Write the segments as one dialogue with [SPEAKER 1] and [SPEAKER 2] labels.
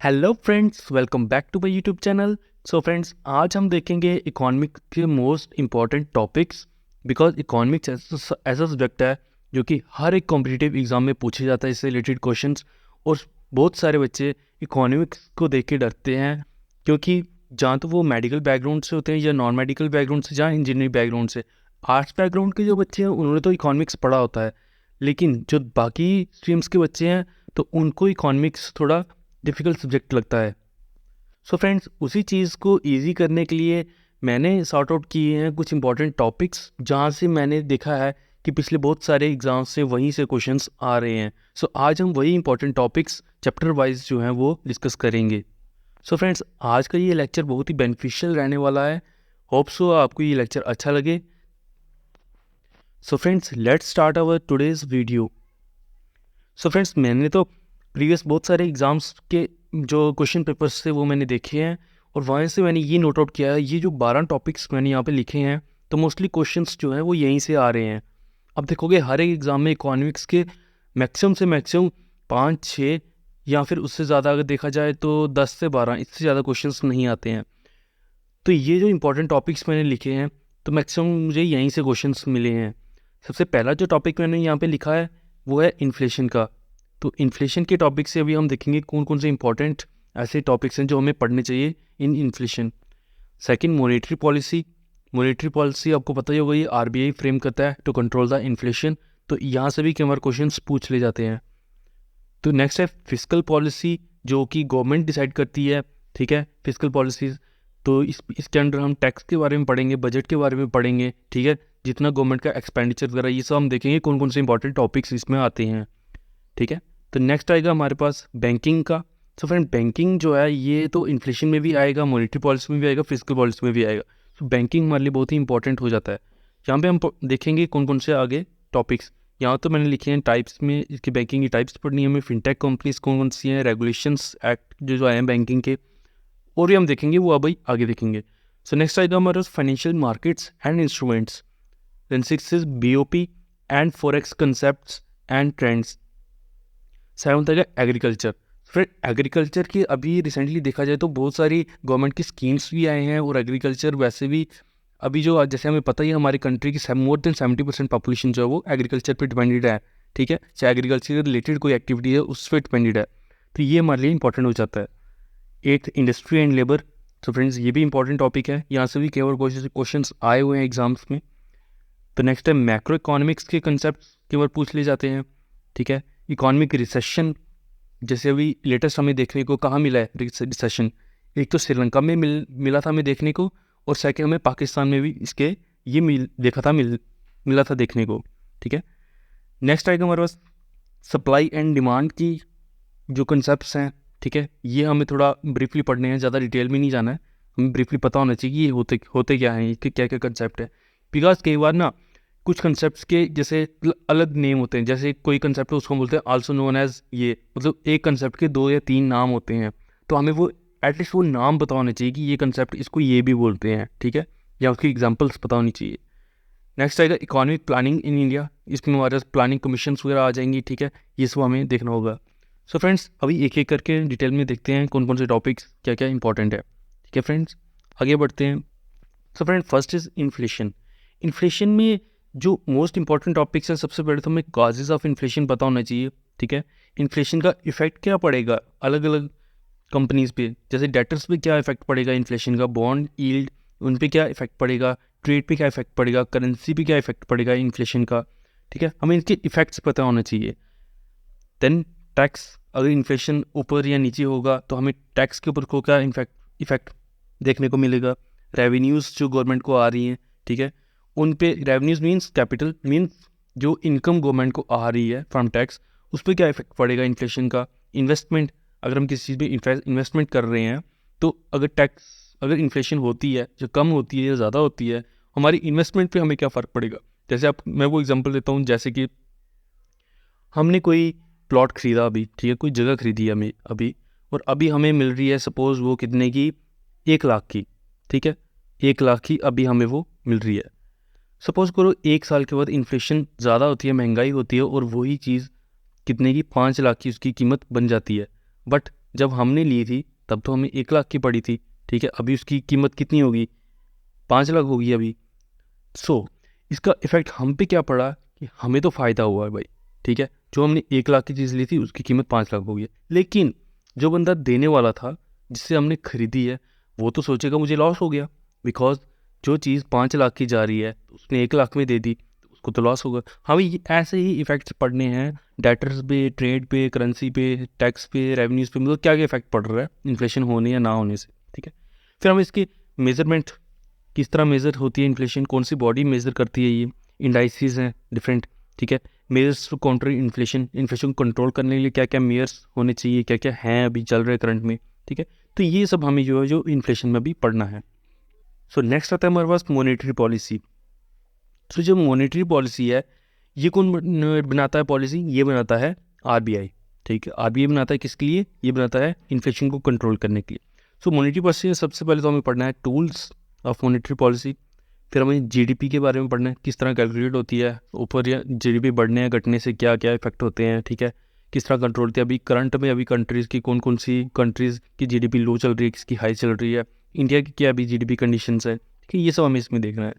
[SPEAKER 1] Hello friends, welcome back to my YouTube channel. So friends, आज हम देखेंगे economics के most important topics. Because economics ऐसा subject है जो कि हर एक कॉम्पिटिटिव एग्जाम में पूछे जाता है, इससे रिलेटेड क्वेश्चंस। और बहुत सारे बच्चे इकोनॉमिक्स को देख के डरते हैं, क्योंकि जहाँ तो वो मेडिकल बैकग्राउंड से होते हैं या नॉन मेडिकल बैकग्राउंड से, जहाँ इंजीनियरिंग बैकग्राउंड से। आर्ट्स बैकग्राउंड के जो बच्चे हैं उन्होंने तो इकोनॉमिक्स पढ़ा होता है, लेकिन जो बाकी स्ट्रीम्स के बच्चे हैं तो उनको इकोनॉमिक्स थोड़ा डिफ़िकल्ट सब्जेक्ट लगता है। सो फ्रेंड्स, उसी चीज़ को ईजी करने के लिए मैंने सॉर्ट आउट किए हैं कुछ इंपॉर्टेंट टॉपिक्स, जहाँ से मैंने देखा है कि पिछले बहुत सारे एग्जाम्स से वहीं से क्वेश्चंस आ रहे हैं। सो आज हम वही इंपॉर्टेंट टॉपिक्स चैप्टर वाइज जो हैं वो डिस्कस करेंगे। सो फ्रेंड्स, आज का ये लेक्चर बहुत ही बेनिफिशियल रहने वाला है। होप सो आपको ये लेक्चर अच्छा लगे। So friends, let's start our today's video. So friends, मैंने तो प्रीवियस बहुत सारे एग्ज़ाम्स के जो क्वेश्चन पेपर्स थे वो मैंने देखे हैं, और वहाँ से मैंने ये नोट आउट किया है, ये जो 12 टॉपिक्स मैंने यहाँ पे लिखे हैं तो मोस्टली क्वेश्चंस जो हैं वो यहीं से आ रहे हैं। अब देखोगे हर एक एग्ज़ाम में इकोनॉमिक्स के मैक्सिमम से मैक्सिमम 5-6 या फिर उससे ज़्यादा अगर देखा जाए तो 10 से 12, इससे ज़्यादा क्वेश्चंस नहीं आते हैं। तो ये जो इंपॉर्टेंट टॉपिक्स मैंने लिखे हैं तो मैक्सिमम मुझे यहीं से क्वेश्चंस मिले हैं। सबसे पहला जो टॉपिक मैंने यहाँ पे लिखा है वो है इन्फ्लेशन का। तो इन्फ्लेशन के टॉपिक से अभी हम देखेंगे कौन कौन से इंपॉर्टेंट ऐसे टॉपिक्स हैं जो हमें पढ़ने चाहिए इन inflation. Second, monetary policy. Monetary policy आपको पता ही होगा, ये आरबीआई फ्रेम करता है टू कंट्रोल द इन्फ्लेशन। तो यहाँ से भी कई बार क्वेश्चन पूछ ले जाते हैं। तो नेक्स्ट है फिस्कल पॉलिसी, जो कि गवर्नमेंट डिसाइड करती है, ठीक है, फिस्कल पॉलिसीज़। तो इसके अंडर हम टैक्स के बारे में पढ़ेंगे, बजट के बारे में पढ़ेंगे, ठीक है, जितना गवर्नमेंट का एक्सपेंडिचर वगैरह ये सब हम देखेंगे कौन कौन से इंपॉर्टेंट टॉपिक्स इसमें आते हैं, ठीक है। तो नेक्स्ट आएगा हमारे पास बैंकिंग का। सो फ्रेंड, बैंकिंग जो है ये तो इन्फ्लेशन में भी आएगा, मॉनेटरी पॉलिसी में भी आएगा, फिस्कल पॉलिसी में भी आएगा। तो बैंकिंग हमारे लिए बहुत ही इंपॉर्टेंट हो जाता है। यहाँ पे हम देखेंगे कौन कौन से आगे टॉपिक्स। यहाँ तो मैंने लिखे हैं टाइप्स में, इसकी बैंकिंग की टाइप्स पढ़नी है हमें, फिनटेक कंपनीज कौन कौन सी हैं, रेगुलेशंस एक्ट जो आए हैं बैंकिंग के, और भी हम देखेंगे, वो अब आगे देखेंगे। सो नेक्स्ट आएगा हमारे financial markets and instruments. Then 6 is BOP and forex concepts and trends. 7th आएगा एग्रीकल्चर। फिर एग्रीकल्चर की अभी रिसेंटली देखा जाए तो बहुत सारी गवर्नमेंट की स्कीम्स भी आए हैं, और एग्रीकल्चर वैसे भी अभी जो जैसे हमें पता ही है हमारी कंट्री की मोर देन 70% पॉपुलेशन जो है वो एग्रीकल्चर पे डिपेंडेड है, ठीक है, चाहे एग्रीकल्चर से रिलेटेड कोई एक्टिविटी है उस पर डिपेंडेड है। तो ये हमारे लिए इंपॉर्टेंट हो जाता है। 8th, industry and labour. तो फ्रेंड्स, ये भी इंपॉर्टेंट टॉपिक है, यहाँ से भी कई बार क्वेश्चन आए हुए हैं एग्जाम्स में। तो नेक्स्ट है मैक्रो इकोनॉमिक्स के कंसेप्ट कई बार पूछ ले जाते हैं, ठीक है। इकोनॉमिक रिसेशन, जैसे अभी लेटेस्ट हमें देखने को कहाँ मिला है रिसेशन, एक तो श्रीलंका में मिला था हमें देखने को, और सेकंड हमें पाकिस्तान में भी इसके ये मिला था देखने को, ठीक है। नेक्स्ट आएगा हमारे पास सप्लाई एंड डिमांड की जो कंसेप्ट्स हैं, ठीक है, ये हमें थोड़ा ब्रीफली पढ़ने हैं, ज़्यादा डिटेल में नहीं जाना है, हमें ब्रीफली पता होना चाहिए कि ये होते क्या हैं, इसके क्या क्या कंसेप्ट है। बिकॉज कई बार ना कुछ कंसेप्ट्स के जैसे अलग नेम होते हैं, जैसे कोई कंसेप्ट है उसको बोलते हैं आल्सो नोन एज ये, मतलब एक कंसेप्ट के 2 या 3 नाम होते हैं, तो हमें वो एटलीस्ट वो नाम पता होना चाहिए कि ये कंसेप्ट इसको ये भी बोलते हैं, ठीक है, या उसकी एग्जांपल्स पता होनी चाहिए। नेक्स्ट आएगा इकोनॉमिक प्लानिंग इन इंडिया, इसमें हमारे पास प्लानिंग कमीशन वगैरह आ जाएंगी, ठीक है, ये सब हमें देखना होगा। सो फ्रेंड्स, अभी एक एक करके डिटेल में देखते हैं कौन कौन से टॉपिक्स क्या क्या इंपॉर्टेंट है, ठीक है फ्रेंड्स, आगे बढ़ते हैं। So friend, first is inflation. Inflation में जो मोस्ट इंपॉर्टेंट टॉपिक्स है, सबसे पहले तो हमें कॉजेज ऑफ इन्फ्लेशन पता होना चाहिए, ठीक है। इन्फ्लेशन का इफेक्ट क्या पड़ेगा अलग अलग कंपनीज पे, जैसे डेटर्स पे क्या इफेक्ट पड़ेगा इन्फ्लेशन का, बॉन्ड यील्ड उन पे क्या इफेक्ट पड़ेगा, ट्रेड पे क्या इफेक्ट पड़ेगा, करेंसी पे क्या इफेक्ट पड़ेगा इन्फ्लेशन का, ठीक है, हमें इनके इफेक्ट्स पता होना चाहिए। देन टैक्स, अगर इन्फ्लेशन ऊपर या नीचे होगा तो हमें टैक्स के ऊपर को क्या इफेक्ट देखने को मिलेगा। रेवेन्यूज़ जो गवर्नमेंट को आ रही हैं, ठीक है, उन पे रेवेन्यूज़ मींस कैपिटल मींस जो इनकम गवर्नमेंट को आ रही है फ्रॉम टैक्स, उस पर क्या इफेक्ट पड़ेगा इन्फ्लेशन का। इन्वेस्टमेंट, अगर हम किसी चीज़ पे इन्वेस्टमेंट कर रहे हैं तो अगर इन्फ्लेशन होती है, जो कम होती है या ज़्यादा होती है, हमारी इन्वेस्टमेंट पे हमें क्या फ़र्क पड़ेगा। जैसे मैं वो एग्जांपल देता हूँ, जैसे कि हमने कोई प्लॉट खरीदा अभी, ठीक है, कोई जगह खरीदी है हमें अभी, और अभी हमें मिल रही है सपोज़ वो कितने की, 1 लाख की, ठीक है, 1 लाख की अभी हमें वो मिल रही है। सपोज़ करो 1 साल के बाद इन्फ्लेशन ज़्यादा होती है, महंगाई होती है, और वही चीज़ कितने की, 5 लाख की उसकी कीमत बन जाती है, बट जब हमने ली थी तब तो हमें 1 लाख की पड़ी थी, ठीक है। अभी उसकी कीमत कितनी होगी, 5 लाख होगी अभी। सो इसका इफेक्ट हम पे क्या पड़ा कि हमें तो फ़ायदा हुआ है भाई, ठीक है। जो हमने 1 लाख की चीज़ ली थी उसकी कीमत 5 लाख हो गई है, लेकिन जो बंदा देने वाला था जिससे हमने खरीदी है वो तो सोचेगा मुझे लॉस हो गया, बिकॉज जो चीज़ 5 लाख की जा रही है उसने 1 लाख में दे दी तो उसको तो लॉस होगा। हमें ऐसे ही इफेक्ट्स पड़ने हैं डेटर्स पे, ट्रेड पे, करेंसी पे, टैक्स पे, रेवेन्यूज़ पे, मतलब क्या क्या इफेक्ट पड़ रहा है इन्फ्लेशन होने या ना होने से, ठीक है। फिर हम इसकी मेजरमेंट किस तरह मेज़र होती है इन्फ्लेशन, कौन सी बॉडी मेज़र करती है, ये इंडाइसिस हैं डिफरेंट, ठीक है। Measures to counter inflation, inflation को कंट्रोल करने के लिए क्या क्या मेयर्स होने चाहिए, क्या क्या हैं अभी चल रहे करंट में, ठीक है। तो ये सब हमें जो है जो इन्फ्लेशन में भी पढ़ना है। सो नेक्स्ट आता है हमारे पास मॉनेटरी पॉलिसी। सो जो मॉनेटरी पॉलिसी है ये कौन बनाता है पॉलिसी, ये बनाता है आरबीआई, ठीक है। आरबीआई बनाता है किसके लिए, ये बनाता है इन्फ्लेशन को कंट्रोल करने के लिए। सो मॉनेटरी पॉलिसी सबसे पहले तो हमें पढ़ना है टूल्स ऑफ मॉनेटरी पॉलिसी, फिर हमें जीडीपी के बारे में पढ़ना है किस तरह कैलकुलेट होती है, ऊपर या जीडीपी बढ़ने या घटने से क्या क्या इफेक्ट होते हैं, ठीक है। किस तरह कंट्रोल होती है अभी करंट में, अभी कंट्रीज़ की कौन कौन सी कंट्रीज़ की जीडीपी लो चल रही है, किसकी हाई चल रही है, इंडिया की क्या अभी जीडीपी कंडीशंस है, ठीक है। ये सब हमें इसमें देखना है।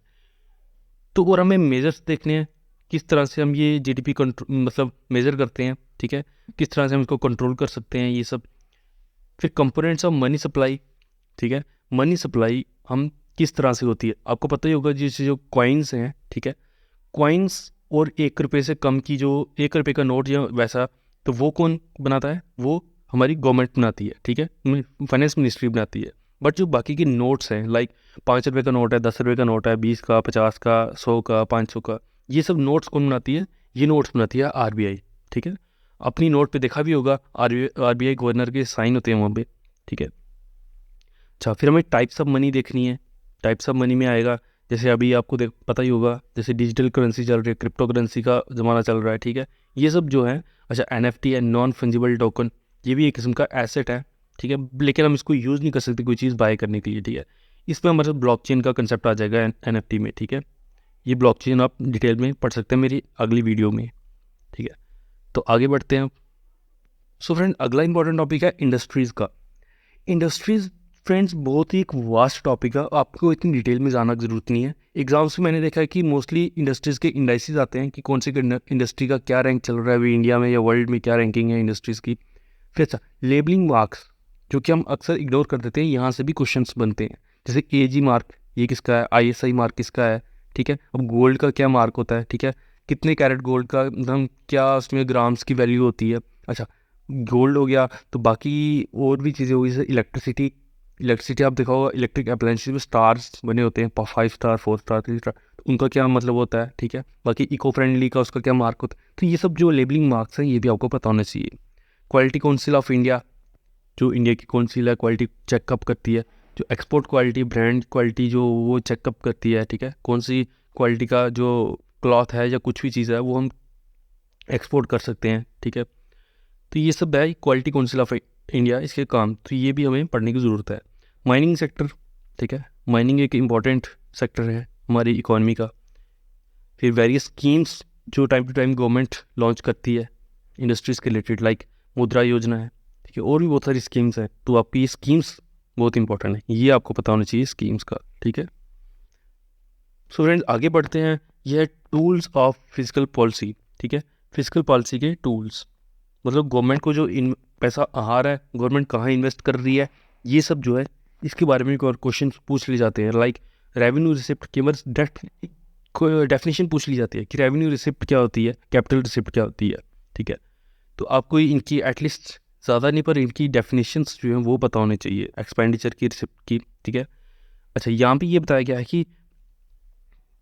[SPEAKER 1] तो और हमें मेजर्स देखने हैं किस तरह से हम ये जीडीपी कंट्रोल मतलब मेज़र करते हैं, ठीक है। किस तरह से हम इसको कंट्रोल कर सकते हैं ये सब। फिर कंपोनेंट्स ऑफ मनी सप्लाई, ठीक है। मनी सप्लाई हम किस तरह से होती है, आपको पता ही होगा जैसे जो कॉइन्स हैं, ठीक है। कॉइन्स और 1 रुपये से कम की जो 1 रुपये का नोट या वैसा, तो वो कौन बनाता है, वो हमारी गवर्नमेंट बनाती है, ठीक है। फाइनेंस मिनिस्ट्री बनाती है। बट जो बाकी के नोट्स हैं लाइक 5 रुपये का नोट है, 10 रुपये का नोट है, 20 का, 50 का, 100 का, 500 का, ये सब नोट्स कौन बनाती है, ये नोट्स बनाती है आरबीआई, ठीक है। अपनी नोट पे देखा भी होगा आरबीआई गवर्नर के साइन होते हैं वहाँ पे, ठीक है। अच्छा, फिर हमें टाइप्स ऑफ मनी देखनी है। टाइप्स ऑफ मनी में आएगा जैसे अभी आपको पता ही होगा जैसे डिजिटल करेंसी चल रही है, क्रिप्टो करेंसी का ज़माना चल रहा है, ठीक है। ये सब जो है, अच्छा एनएफटी है, नॉन फंजिबल टोकन, ये भी एक किस्म का एसेट है, ठीक है। लेकिन हम इसको यूज़ नहीं कर सकते कोई चीज़ बाय करने के लिए, ठीक है। इसमें हमारे ब्लॉकचेन का कंसेप्ट आ जाएगा एनएफटी में, ठीक है। ये ब्लॉकचेन आप डिटेल में पढ़ सकते हैं मेरी अगली वीडियो में, ठीक है। तो आगे बढ़ते हैं। सो फ्रेंड, अगला इंपॉर्टेंट टॉपिक है इंडस्ट्रीज़ का। इंडस्ट्रीज़ फ्रेंड्स बहुत ही एक वास्ट टॉपिक है, आपको इतनी डिटेल में जाना की ज़रूरत नहीं है। एग्जाम्स में मैंने देखा है कि मोस्टली इंडस्ट्रीज़ के इंडाइसिस आते हैं कि कौन सी इंडस्ट्री का क्या रैंक चल रहा है अभी इंडिया में या वर्ल्ड में, क्या रैंकिंग है इंडस्ट्रीज़ की। फिर अच्छा, लेबलिंग मार्क्स जो कि हम अक्सर इग्नोर कर देते हैं, यहाँ से भी क्वेश्चंस बनते हैं। जैसे एजी मार्क ये किसका है, आईएसआई मार्क किसका है, ठीक है। अब गोल्ड का क्या मार्क होता है, ठीक है। कितने कैरेट गोल्ड का मतलब क्या उसमें ग्राम्स की वैल्यू होती है। अच्छा, गोल्ड हो गया, तो बाकी और भी चीज़ें होगी जैसे इलेक्ट्रिसिटी। इलेक्ट्रिसिटी आप देखा होगा इलेक्ट्रिक अप्लायंसेस में स्टार्स बने होते हैं, 5 स्टार, 4 स्टार, 3 स्टार, तो उनका क्या मतलब होता है, ठीक है। बाकी इको फ्रेंडली का उसका क्या मार्क होता है। तो ये सब जो लेबलिंग मार्क्स हैं ये भी आपको पता होना चाहिए। क्वालिटी काउंसिल ऑफ इंडिया, जो इंडिया की काउंसिल है क्वालिटी चेकअप करती है, जो एक्सपोर्ट क्वालिटी, ब्रांड क्वालिटी जो वो चेकअप करती है, ठीक है। कौन सी क्वालिटी का जो क्लॉथ है या कुछ भी चीज़ है वो हम एक्सपोर्ट कर सकते हैं, ठीक है। तो ये सब है क्वालिटी काउंसिल ऑफ इंडिया, इसके काम, तो ये भी हमें पढ़ने की ज़रूरत है। माइनिंग सेक्टर, ठीक है। माइनिंग एक इम्पॉर्टेंट सेक्टर है हमारी इकोनॉमी का। फिर वेरियस स्कीम्स जो time to time government launch करती है इंडस्ट्रीज़ के रिलेटेड, लाइक मुद्रा योजना है, ठीक है। और भी बहुत सारी स्कीम्स हैं, तो आपकी ये स्कीम्स बहुत इंपॉर्टेंट है, ये आपको पता होना चाहिए स्कीम्स का, ठीक है। सो फ्रेंड्स आगे बढ़ते हैं। ये है टूल्स ऑफ फिजिकल पॉलिसी, ठीक है। फिजिकल पॉलिसी के टूल्स मतलब गवर्नमेंट को जो इन पैसा आ रहा है, गवर्नमेंट कहाँ इन्वेस्ट कर रही है, ये सब जो है इसके बारे में और क्वेश्चन पूछ लिए जाते हैं। लाइक रेवेन्यू रिसिप्ट की बस डेफिनेशन पूछ ली जाती है कि रेवेन्यू रिसिप्ट क्या होती है, कैपिटल रिसिप्ट क्या होती है, ठीक है। तो आपको इनकी एटलीस्ट ज़्यादा नहीं पर इनकी डेफिनेशंस जो हैं वो पता होने चाहिए एक्सपेंडिचर की, रिसिप्ट की, ठीक है। अच्छा, यहाँ पे ये बताया गया है कि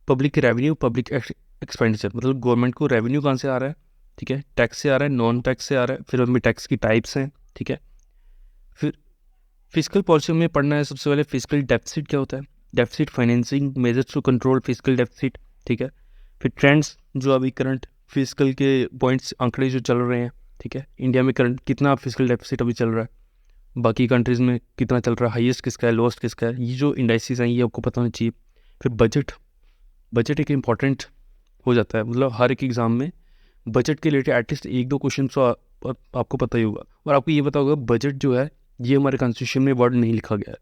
[SPEAKER 1] पब्लिक रेवेन्यू, पब्लिक एक्सपेंडिचर मतलब गवर्नमेंट को रेवेन्यू कहाँ से आ रहा है, ठीक है। टैक्स से आ रहा है, नॉन टैक्स से आ रहा है, फिर उनमें टैक्स की टाइप्स हैं, ठीक है। फिर फिजिकल पॉलिसी में पढ़ना है सबसे पहले फिजिकल डेफिसिट क्या होता है, deficit financing measures to control fiscal deficit, ठीक है। फिर ट्रेंड्स जो अभी करंट फिजिकल के पॉइंट्स आंकड़े जो चल रहे हैं, ठीक है। इंडिया में करंट कितना फिजिकल डेफिसिट अभी चल रहा है, बाकी कंट्रीज़ में कितना चल रहा है, हाईएस्ट किसका है, लोएस्ट किसका है, ये जो इंडाइसिस हैं ये आपको पता होना चाहिए। फिर बजट, बजट एक इम्पॉर्टेंट हो जाता है, मतलब हर एक एग्ज़ाम में बजट के रिलेटेड एटलीस्ट 1-2 क्वेश्चन तो आपको पता ही होगा। और आपको ये पता होगा बजट जो है ये हमारे कॉन्स्टिट्यूशन में वर्ड नहीं लिखा गया है।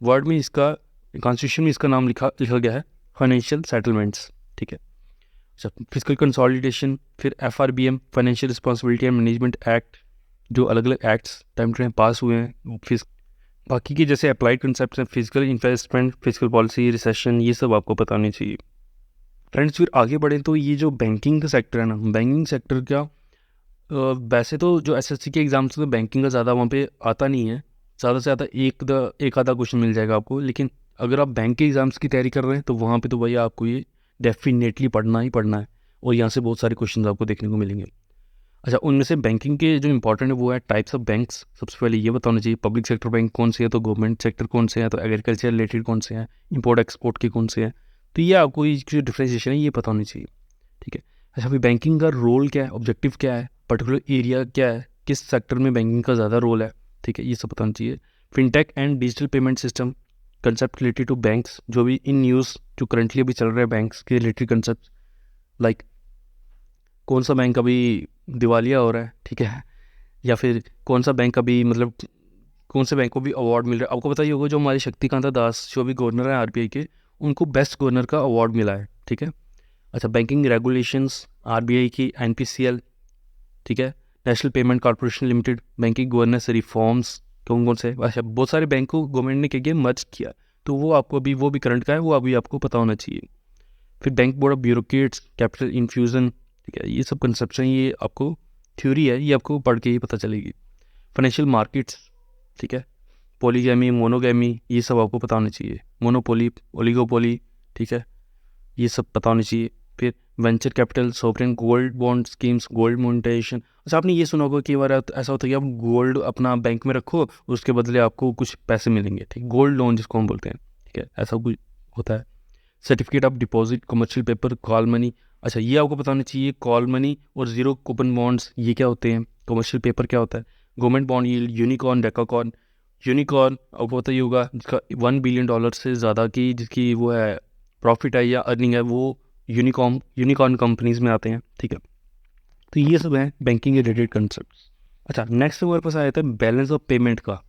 [SPEAKER 1] वर्ड में इसका कॉन्स्टिट्यूशन में इसका नाम लिखा गया है फाइनेंशियल सेटलमेंट्स, ठीक है। अच्छा, फिजिकल कंसोलिडेशन, फिर FRBM financial responsibility and management act, जो अलग अलग acts time to time pass हुए हैं। फिर बाकी के जैसे अप्लाइड कंसेप्ट हैं, fiscal investment, fiscal policy, recession, ये सब आपको पता होनी चाहिए। फ्रेंड्स फिर आगे बढ़ें तो ये जो बैंकिंग का सेक्टर है ना, बैंकिंग सेक्टर का वैसे तो जो SSC के एग्ज़ाम्स में बैंकिंग का ज़्यादा वहाँ पे आता नहीं है, ज़्यादा से ज़्यादा एक आधा क्वेश्चन मिल जाएगा आपको। लेकिन अगर आप बैंक के एग्ज़ाम्स की तैयारी कर रहे हैं तो वहाँ पे तो भैया आपको ये डेफिनेटली पढ़ना ही पढ़ना है, और यहाँ से बहुत सारे क्वेश्चन आपको देखने को मिलेंगे। अच्छा, उनमें से बैंकिंग के जो इंपॉर्टेंट है वो है टाइप्स ऑफ बैंक्स। सबसे पहले ये बताना चाहिए पब्लिक सेक्टर बैंक कौन से है, तो गवर्नमेंट सेक्टर कौन से हैं, तो एग्रीकल्चर रिलेटेड कौन से हैं, इंपोर्ट एक्सपोर्ट के कौन से हैं। तो ये आपको ये जो डिफ्रेंशिएशन है ये पता होनी चाहिए, ठीक है। अच्छा, अभी बैंकिंग का रोल क्या है, ऑब्जेक्टिव क्या है, पर्टिकुलर एरिया क्या है, किस सेक्टर में बैंकिंग का ज़्यादा रोल है, ठीक है, ये सब बताना चाहिए। Fintech and digital payment system concept related to banks, जो भी इन न्यूज़ जो करंटली अभी चल रहे हैं बैंक्स के रिलेटेड कंसेप्ट, लाइक कौन सा बैंक अभी दिवालिया हो रहा है, ठीक है, या फिर कौन सा बैंक अभी मतलब कौन से बैंक को भी अवार्ड मिल रहा है। आपको पता ही होगा जो हमारे शक्तिकांता दास जो अभी गवर्नर है RBI के, उनको बेस्ट गवर्नर का अवार्ड मिला है, ठीक है। अच्छा, बैंकिंग रेगुलेशंस, RBI की NPCL, ठीक है, national payment corporation limited, banking governance reforms कौन कौन से। अच्छा, बहुत सारे बैंक को गवर्नमेंट ने क्या किया, मर्ज किया, तो वो आपको अभी वो भी करंट का है, वो अभी आपको पता होना चाहिए। फिर bank board of bureaucrats, capital infusion, ठीक है, ये सब कंसेप्ट हैं, ये आपको थ्योरी है, ये आपको पढ़ के ही पता चलेगी। फाइनेंशियल मार्केट्स, ठीक है, पॉलीगैमी, मोनोगैमी, ये सब आपको पता होना चाहिए। मोनोपोली, ओलिगोपोली, ठीक है, ये सब पता होना चाहिए। फिर venture capital, sovereign gold bond schemes, gold monetisation. अच्छा, आपने ये सुना होगा कि बार ऐसा होता है कि आप गोल्ड अपना बैंक में रखो, उसके बदले आपको कुछ पैसे मिलेंगे, ठीक, गोल्ड लोन जिसको हम बोलते हैं, ठीक है, ऐसा कुछ होता है। Certificate of deposit, commercial paper, call money. अच्छा, ये आपको बताना चाहिए, कॉल मनी और जीरो कूपन बॉन्ड्स ये क्या होते हैं, कमर्शियल पेपर क्या होता है, government bond yield, unicorn, decacorn. Unicorn आपको पता ही होगा जिसका $1 बिलियन से ज़्यादा की जिसकी वो है प्रॉफिट है या अर्निंग है, वो यूनिकॉर्न कंपनीज में आते हैं, ठीक है। तो ये सब हैं बैंकिंग के रिलेटेड कंसेप्ट। अच्छा, नेक्स्ट हमारे पास आया था बैलेंस ऑफ पेमेंट का।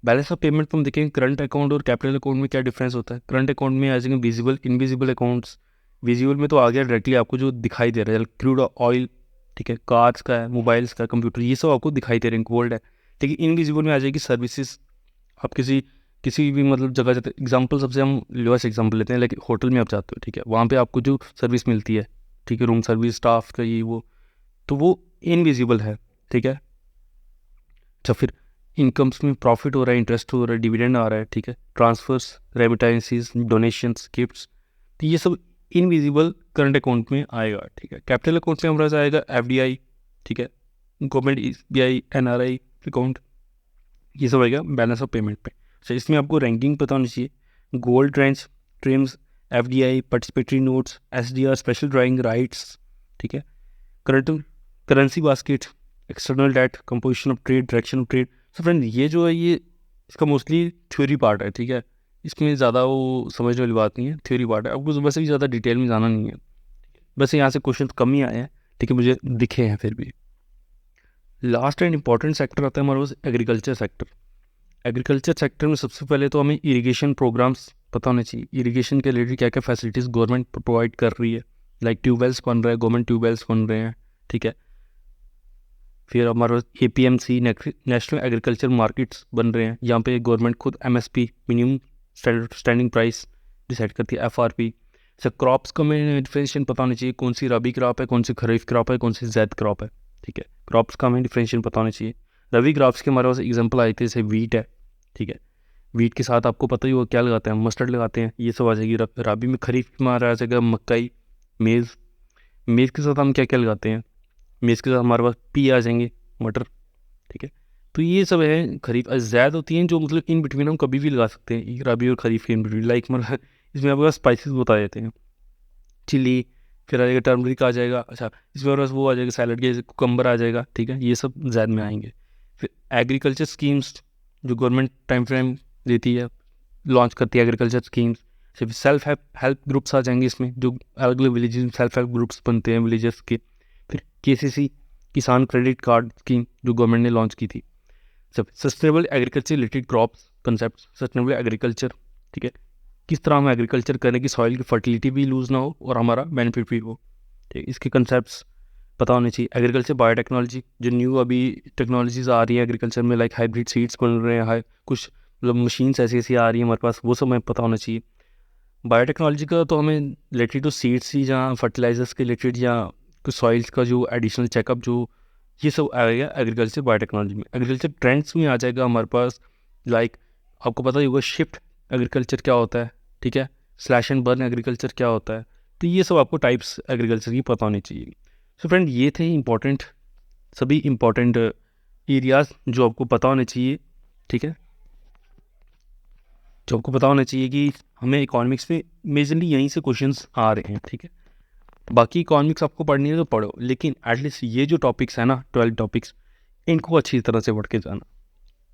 [SPEAKER 1] बैलेंस ऑफ पेमेंट में हम देखेंगे करंट अकाउंट और कैपिटल अकाउंट में क्या डिफरेंस होता है। करंट अकाउंट में आ जाएंगे विजिबल, इनविजिबल अकाउंट्स। विजिबल में तो आ गया डायरेक्टली आपको जो दिखाई दे रहा है, क्रूड ऑयल, ठीक है, कार्स का है, मोबाइल्स का, कंप्यूटर, ये सब आपको दिखाई दे रहे हैं, गोल्ड है, ठीक है। इनविजिबल में आ जाएगी सर्विसेज। आप किसी भी मतलब जगह जाते, एग्जाम्पल सबसे हम लोएस्ट एग्जाम्पल लेते हैं, लेकिन होटल में आप जाते हो, ठीक है, वहाँ पे आपको जो सर्विस मिलती है, ठीक है, रूम सर्विस, स्टाफ का ये वो, तो वो इनविजिबल है, ठीक है। अच्छा, फिर इनकम्स में प्रॉफिट हो रहा है, इंटरेस्ट हो रहा है, डिविडेंड आ रहा है, ठीक है, ट्रांसफर्स, रेमिटेंसीज, डोनेशंस, गिफ्ट्स, तो ये सब इनविजिबल करंट अकाउंट में आएगा, ठीक है। कैपिटल अकाउंट में हमारा आएगा FDI, ठीक है, गवर्नमेंट SBI, NRI अकाउंट, ये सब आएगा बैलेंस ऑफ पेमेंट पे। अच्छा, इसमें आपको रैंकिंग पता होनी चाहिए, gold trench, TRIMS, FDI, participatory notes, SDR, special drawing rights, ठीक है, current currency basket, external debt, composition of trade, direction of trade. So friend ये जो है ये इसका मोस्टली थ्योरी पार्ट है, ठीक है, इसमें ज़्यादा वो समझने वाली बात नहीं है, थ्योरी पार्ट है, आपको वैसे भी ज़्यादा डिटेल में जाना नहीं है, वैसे यहाँ से क्वेश्चन कम ही आए हैं, ठीक है, मुझे दिखे हैं फिर भी। लास्ट एंड इंपॉर्टेंट सेक्टर आता है हमारे पास एग्रीकल्चर सेक्टर। एग्रीकल्चर सेक्टर में सबसे पहले तो हमें इरिगेशन प्रोग्राम्स पता होने चाहिए, इरिगेशन के रिलेटेड क्या क्या फैसिलिटीज़ गवर्नमेंट प्रोवाइड कर रही है, लाइक ट्यूबवेल्स बन रहे हैं, गवर्नमेंट ट्यूबवेल्स बन रहे हैं, ठीक है। फिर हमारे पास APMC, नेशनल एग्रीकल्चर मार्केट्स बन रहे हैं, यहाँ पे गवर्नमेंट खुद MSP, minimum standing price decide करती है, FRP। सर क्रॉप्स का हमें डिफरेंशिएशन पता होना चाहिए, कौन सी रबी क्रॉप है, कौन सी खरीफ क्रॉप है, कौन सी ज़ैद क्रॉप है, ठीक है, क्रॉप्स का हमें डिफरेंशिएशन पता होना चाहिए। रबी क्रॉप्स के हमारे पास एग्जाम्पल आए थे, जैसे वीट है, ठीक है, वीट के साथ आपको पता ही होगा क्या लगाते हैं, मस्टर्ड लगाते हैं, ये सब आ जाएगी। रबी में खरीफ में आ रहा है मकई, मेज़। मेज़ के साथ हम क्या क्या लगाते हैं, मेज़ के साथ हमारे पास पी आ जाएंगे, मटर, ठीक है। तो ये सब है खरीफ। ज़ैद होती हैं जो मतलब इन बिटवीन हम कभी भी लगा सकते हैं, रबी और खरीफ के इन बिटवीन, लाइक मतलब इसमें आपके पास स्पाइसेस बताए जाते हैं, चिली, फिर आ जाएगा टर्मरिक आ जाएगा। अच्छा, इसमें और वो आ जाएगा सैलड के, कुकम्बर आ जाएगा, ठीक है, ये सब ज़ैद में आएंगे। फिर एग्रीकल्चर स्कीम्स जो गवर्नमेंट टाइम फ्रेम देती है, लॉन्च करती है एग्रीकल्चर स्कीम्स। फिर सेल्फ हेल्प ग्रुप्स आ जाएंगे इसमें, जो अलग अलग विलेजेस में सेल्फ हेल्प ग्रुप्स बनते हैं विलेजेस के। फिर KCC किसान क्रेडिट कार्ड स्कीम जो गवर्नमेंट ने लॉन्च की थी, सब sustainable agriculture related crops concept, sustainable agriculture, ठीक है, किस तरह हम एग्रीकल्चर करें कि सॉइल की फर्टिलिटी भी लूज़ ना हो और हमारा बेनिफिट भी हो, ठीक है, इसके कंसेप्ट्स पता होने चाहिए। एग्रीकल्चर बायोटेक्नोलॉजी, जो न्यू अभी टेक्नोलॉजीज़ आ रही है एग्रीकल्चर में, लाइक हाइब्रिड सीड्स बन रहे हैं, कुछ मतलब मशीन्स ऐसी ऐसी आ रही हैं हमारे पास, वो सब हमें पता होना चाहिए। बायोटेक्नोलॉजी का तो हमें रिलेटेड टू सीड्स ही, जहाँ फर्टिलाइजर्स के रिलेटेड या कुछ सॉइल्स का जो एडिशनल चेकअप, जो ये सब आएगा एग्रीकल्चर बायोटेक्नोलॉजी में। एग्रीकल्चर ट्रेंड्स में आ जाएगा हमारे पास, लाइक आपको पता ही होगा शिफ्ट एग्रीकल्चर क्या होता है, ठीक है, स्लैश एंड बर्न एग्रीकल्चर क्या होता है, तो ये सब आपको टाइप्स एग्रीकल्चर की पता होनी चाहिए। सो फ्रेंड, ये थे इंपॉर्टेंट, सभी इंपॉर्टेंट एरियाज़ जो आपको पता होने चाहिए, ठीक है, जो आपको पता होना चाहिए कि हमें इकोनॉमिक्स में मेजरली यहीं से क्वेश्चंस आ रहे हैं, ठीक है। बाकी इकोनॉमिक्स आपको पढ़नी है तो पढ़ो, लेकिन एटलीस्ट ये जो टॉपिक्स है ना, 12 टॉपिक्स, इनको अच्छी तरह से पढ़ के जाना,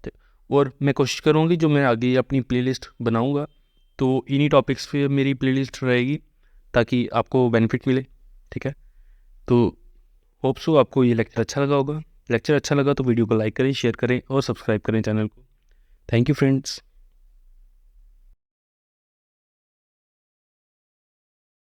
[SPEAKER 1] ठीक। और मैं कोशिश करूँगी जो मैं आगे अपनी प्लेलिस्ट बनाऊँगा तो इन्हीं टॉपिक्स पे मेरी प्लेलिस्ट रहेगी, ताकि आपको बेनिफिट मिले, ठीक है। तो होप सो आपको ये लेक्चर अच्छा लगा होगा। लेक्चर अच्छा लगा तो वीडियो को लाइक करें, शेयर करें और सब्सक्राइब करें चैनल को। Thank you friends.